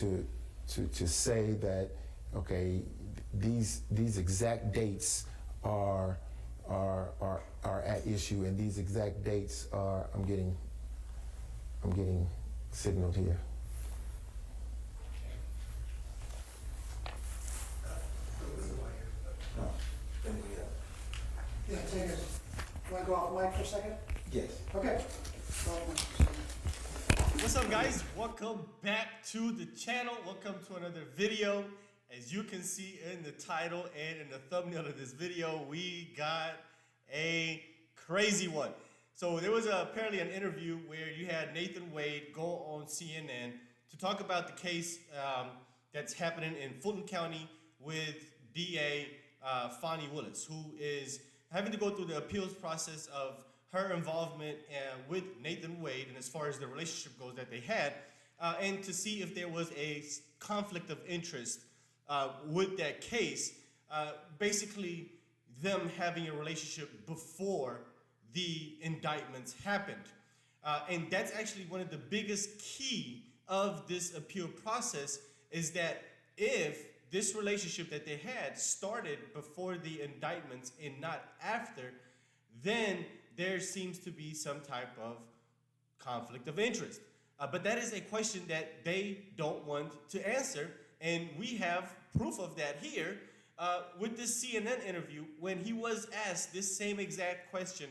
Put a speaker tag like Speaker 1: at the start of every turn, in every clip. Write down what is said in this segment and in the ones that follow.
Speaker 1: to say that, okay, these exact dates are at issue, and these exact dates are, I'm getting signaled here.
Speaker 2: Yeah, take it. Want to go off mic for a second?
Speaker 1: Yes.
Speaker 2: Okay.
Speaker 3: What's up, guys? Welcome back to the channel. Welcome to another video. As you can see in the title and in the thumbnail of this video, we got a crazy one. So there was apparently an interview where you had Nathan Wade go on CNN to talk about the case that's happening in Fulton County with DA Fani Willis, who is having to go through the appeals process of her involvement with Nathan Wade, and as far as the relationship goes that they had, and to see if there was a conflict of interest with that case, basically them having a relationship before the indictments happened. And that's actually one of the biggest key of this appeal process, is that if this relationship that they had started before the indictments and not after, then there seems to be some type of conflict of interest. But that is a question that they don't want to answer, and we have proof of that here with this CNN interview when he was asked this same exact question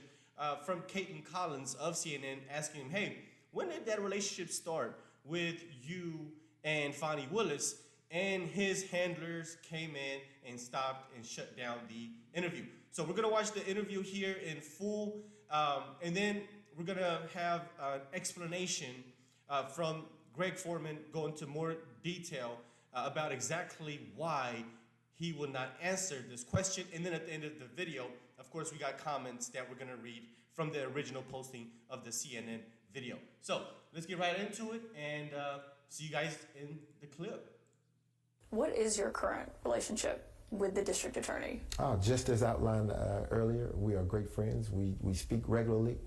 Speaker 3: from Caitlin Collins of CNN, asking him, hey, when did that relationship start with you and Fani Willis? And his handlers came in and stopped and shut down the interview. So we're gonna watch the interview here in full, and then we're gonna have an explanation from Greg Foreman, go into more detail about exactly why he will not answer this question. And then at the end of the video, of course, we got comments that we're gonna read from the original posting of the CNN video. So let's get right into it and see you guys in the clip.
Speaker 4: What is your current relationship with the district attorney?
Speaker 1: Just as outlined earlier, we are great friends. We speak regularly.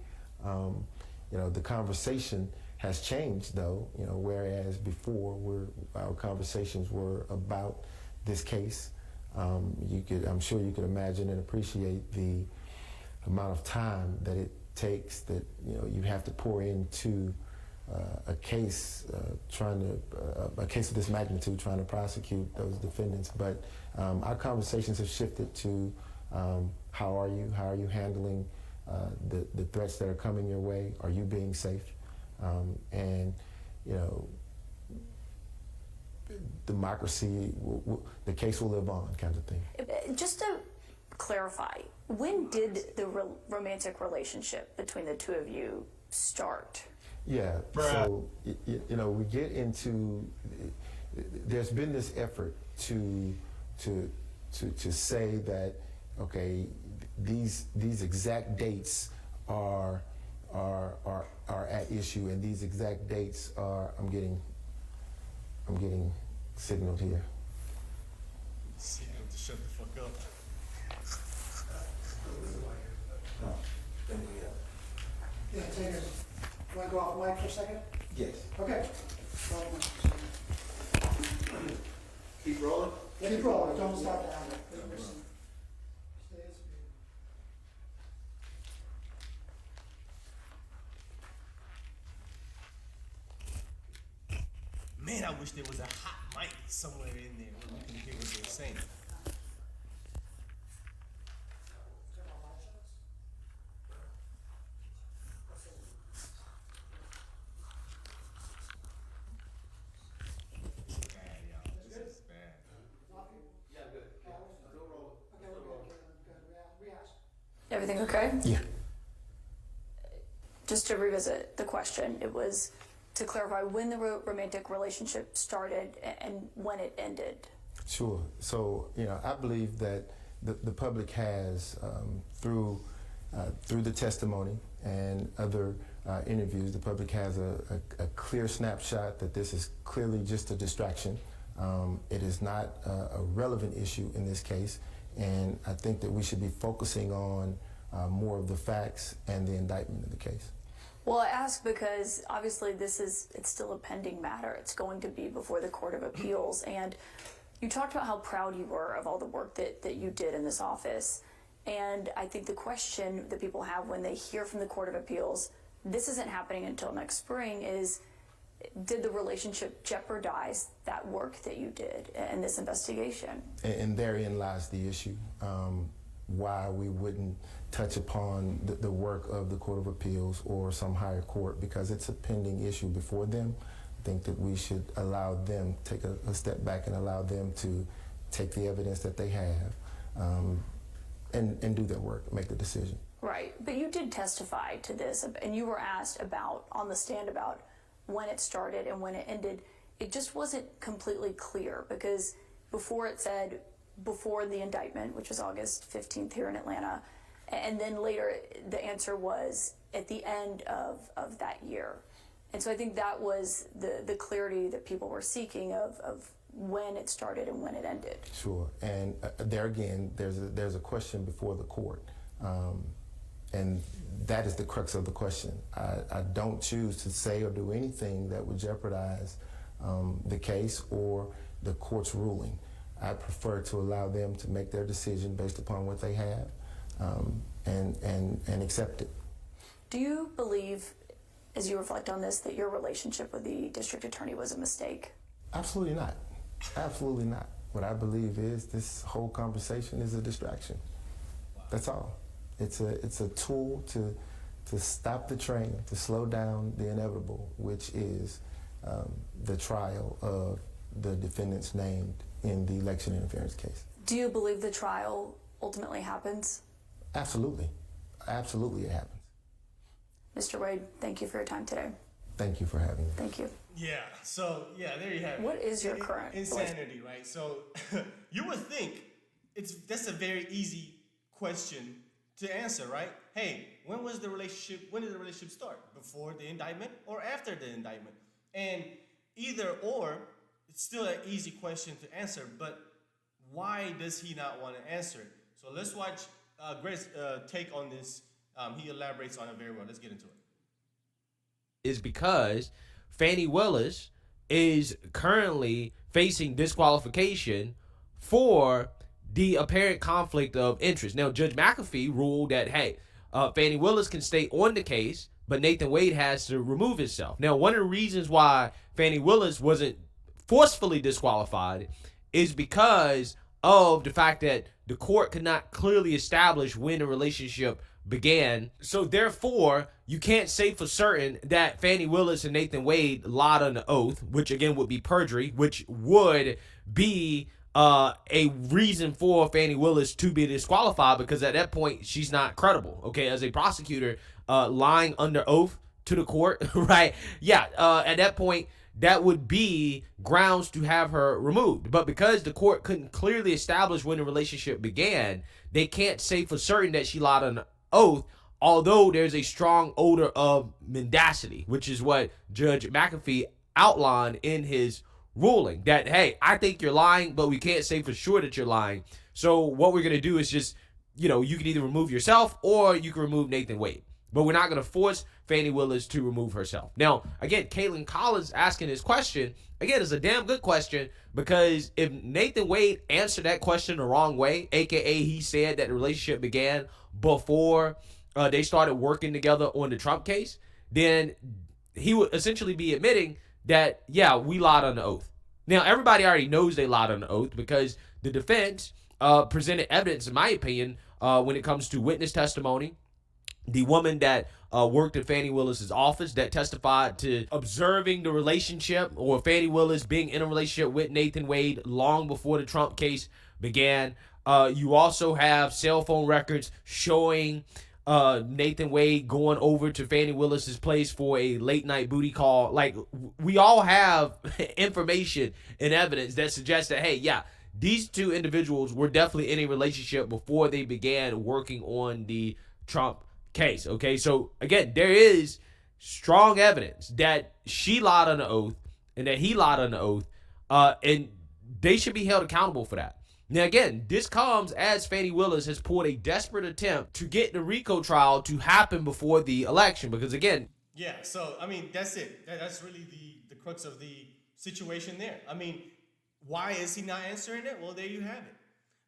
Speaker 1: The conversation has changed, though. Whereas before, our conversations were about this case. I'm sure you could imagine and appreciate the amount of time that it takes, that you have to pour into a case, a case of this magnitude, trying to prosecute those defendants. But our conversations have shifted to how are you handling the threats that are coming your way? Are you being safe? And democracy, the case will live on, kind of thing.
Speaker 4: Just to clarify, when did the romantic relationship between the two of you start?
Speaker 1: Yeah, so we get into. There's been this effort to say that, okay, these exact dates are at issue, and these exact dates are. I'm getting signaled here.
Speaker 3: See, I have to shut the fuck up.
Speaker 2: Yeah, take it. Want to go off mic for a second?
Speaker 1: Yes.
Speaker 2: Okay.
Speaker 1: Keep rolling.
Speaker 2: Keep rolling. Don't stop now.
Speaker 3: Man, I wish there was a hot mic somewhere in there where we can hear what they're saying.
Speaker 4: Everything okay?
Speaker 1: Yeah.
Speaker 4: Just to revisit the question, it was to clarify when the romantic relationship started and when it ended.
Speaker 1: Sure. So, I believe that the public has, through the testimony and other interviews, the public has a clear snapshot that this is clearly just a distraction. It is not a relevant issue in this case, and I think that we should be focusing on more of the facts and the indictment of the case.
Speaker 4: Well, I ask because obviously it's still a pending matter. It's going to be before the Court of Appeals. And you talked about how proud you were of all the work that you did in this office. And I think the question that people have when they hear from the Court of Appeals, this isn't happening until next spring, is did the relationship jeopardize that work that you did in this investigation?
Speaker 1: And therein lies the issue. Why we wouldn't touch upon the work of the Court of Appeals or some higher court, because it's a pending issue before them. I think that we should allow them, take a step back and allow them to take the evidence that they have and do their work, make the decision.
Speaker 4: Right, but you did testify to this, and you were asked about, on the stand, about when it started and when it ended. It just wasn't completely clear, because before it said before the indictment, which was August 15th here in Atlanta, and then later the answer was at the end of that year. And so I think that was the clarity that people were seeking of when it started and when it ended.
Speaker 1: Sure, and there again, there's a question before the court, and that is the crux of the question. I don't choose to say or do anything that would jeopardize the case or the court's ruling. I prefer to allow them to make their decision based upon what they have and accept it.
Speaker 4: Do you believe, as you reflect on this, that your relationship with the district attorney was a mistake?
Speaker 1: Absolutely not. Absolutely not. What I believe is this whole conversation is a distraction. That's all. It's a tool to stop the train, to slow down the inevitable, which is the trial of the defendants named in the election interference case.
Speaker 4: Do you believe the trial ultimately happens?
Speaker 1: Absolutely. Absolutely it happens.
Speaker 4: Mr. Wade, thank you for your time today.
Speaker 1: Thank you for having me.
Speaker 4: Thank you.
Speaker 3: Yeah, so yeah, there you have it.
Speaker 4: What is your current
Speaker 3: insanity, right? So you would think that's a very easy question to answer, right? Hey, when did the relationship start? Before the indictment or after the indictment? And either or, it's still an easy question to answer, but why does he not want to answer it? So let's watch Greg's take on this. He elaborates on it very well. Let's get into it.
Speaker 5: Is because Fani Willis is currently facing disqualification for the apparent conflict of interest. Now, Judge McAfee ruled that, hey, Fani Willis can stay on the case, but Nathan Wade has to remove himself. Now, one of the reasons why Fani Willis wasn't forcefully disqualified is because of the fact that the court could not clearly establish when the relationship began. So therefore, you can't say for certain that Fani Willis and Nathan Wade lied on the oath, which again would be perjury, which would be a reason for Fani Willis to be disqualified, because at that point she's not credible. Okay, as a prosecutor, lying under oath to the court, right? Yeah, at that point that would be grounds to have her removed. But because the court couldn't clearly establish when the relationship began, they can't say for certain that she lied on the oath, although there's a strong odor of mendacity, which is what Judge McAfee outlined in his ruling, that, hey, I think you're lying, but we can't say for sure that you're lying. So what we're going to do is just, you can either remove yourself or you can remove Nathan Wade. But we're not going to force Fani Willis to remove herself. Now, again, Caitlin Collins asking this question, again, is a damn good question, because if Nathan Wade answered that question the wrong way, aka he said that the relationship began before they started working together on the Trump case, then he would essentially be admitting that, yeah, we lied on the oath. Now, everybody already knows they lied on the oath, because the defense presented evidence, in my opinion, when it comes to witness testimony. The woman that worked in Fani Willis's office that testified to observing the relationship, or Fani Willis being in a relationship with Nathan Wade long before the Trump case began. You also have cell phone records showing Nathan Wade going over to Fani Willis's place for a late night booty call. Like, we all have information and evidence that suggests that, hey, yeah, these two individuals were definitely in a relationship before they began working on the Trump case. Okay, so again, there is strong evidence that she lied on the oath and that he lied on the oath, and they should be held accountable for that. Now, again, this comes as Fani Willis has pulled a desperate attempt to get the RICO trial to happen before the election, because, again,
Speaker 3: Yeah, so I mean that's it. That's really the crux of the situation there. I mean, why is he not answering it? Well, there you have it.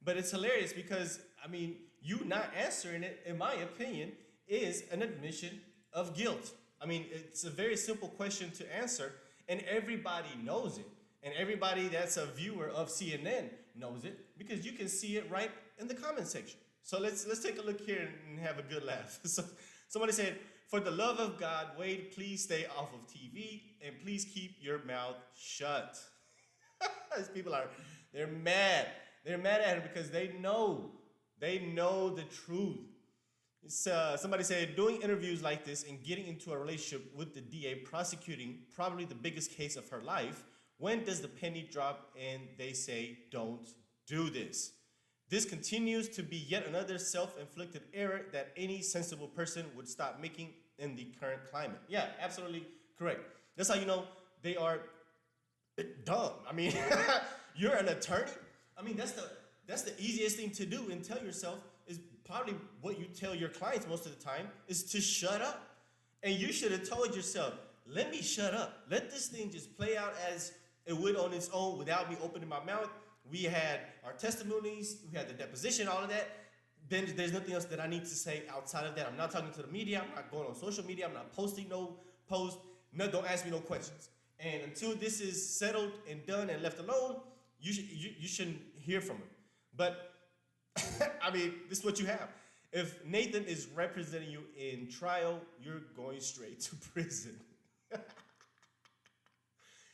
Speaker 3: But it's hilarious because I mean, you not answering it, in my opinion, is an admission of guilt. I mean, it's a very simple question to answer, and everybody knows it. And everybody that's a viewer of CNN knows it because you can see it right in the comment section. So let's take a look here and have a good laugh. So somebody said, "For the love of God, Wade, please stay off of TV and please keep your mouth shut." These people they're mad. They're mad at him because they know the truth. Somebody said, "Doing interviews like this and getting into a relationship with the DA prosecuting probably the biggest case of her life. When does the penny drop and they say, don't do this? This continues to be yet another self-inflicted error that any sensible person would stop making in the current climate." Yeah, absolutely correct. That's how you know they are dumb. I mean, you're an attorney. I mean, that's the easiest thing to do and tell yourself is probably what you tell your clients most of the time is to shut up. And you should have told yourself, let me shut up. Let this thing just play out as it would on its own without me opening my mouth. We had our testimonies, we had the deposition, all of that. Then there's nothing else that I need to say outside of that. I'm not talking to the media. I'm not going on social media. I'm not posting no post. No, don't ask me no questions. And until this is settled and done and left alone, you shouldn't hear from him. But I mean, this is what you have. If Nathan is representing you in trial, you're going straight to prison.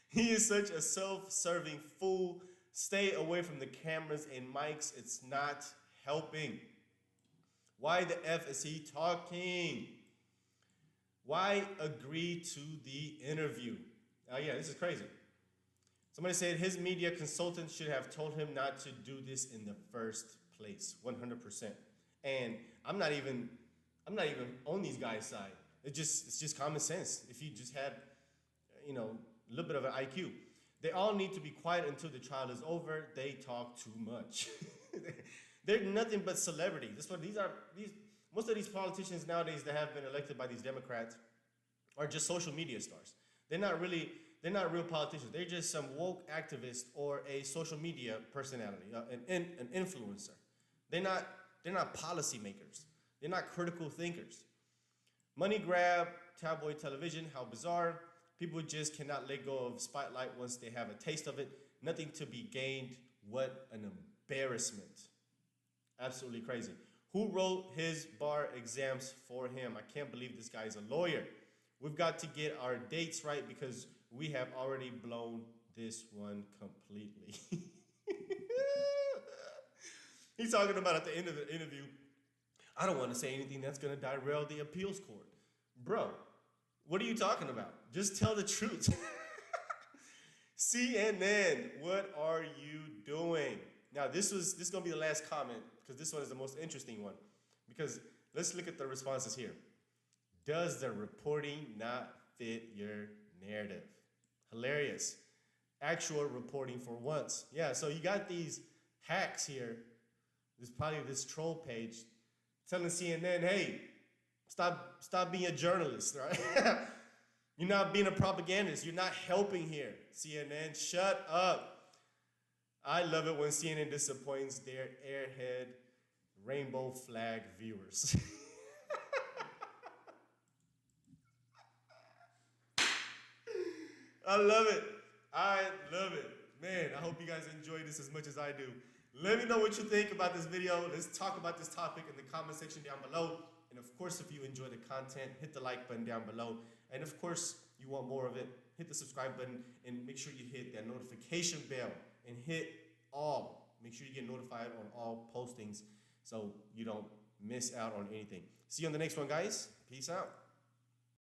Speaker 3: He is such a self-serving fool. Stay away from the cameras and mics. It's not helping. Why the F is he talking? Why agree to the interview? Yeah, this is crazy. Somebody said his media consultant should have told him not to do this in the first place, 100%. And I'm not even on these guys' side. It's just common sense. If you just had, a little bit of an IQ. They all need to be quiet until the trial is over. They talk too much. They're nothing but celebrities. That's what these are. Most of these politicians nowadays that have been elected by these Democrats are just social media stars. They're not real politicians. They're just some woke activist or a social media personality, an influencer. They're not policymakers. They're not critical thinkers. Money grab, tabloid television, how bizarre. People just cannot let go of spotlight once they have a taste of it. Nothing to be gained. What an embarrassment. Absolutely crazy. Who wrote his bar exams for him? I can't believe this guy is a lawyer. We've got to get our dates right because we have already blown this one completely. He's talking about at the end of the interview, I don't want to say anything that's going to derail the appeals court. Bro, what are you talking about? Just tell the truth. CNN, what are you doing? Now, this is going to be the last comment because this one is the most interesting one. Because let's look at the responses here. Does the reporting not fit your narrative? Hilarious. Actual reporting for once. Yeah, so you got these hacks here. There's probably this troll page telling CNN, hey, stop being a journalist, right? You're not being a propagandist. You're not helping here. CNN, shut up. I love it when CNN disappoints their airhead rainbow flag viewers. I love it. I love it. Man, I hope you guys enjoyed this as much as I do. Let me know what you think about this video. Let's talk about this topic in the comment section down below. And of course, if you enjoy the content, hit the like button down below. And of course, you want more of it, hit the subscribe button and make sure you hit that notification bell and hit all. Make sure you get notified on all postings so you don't miss out on anything. See you on the next one, guys. Peace out.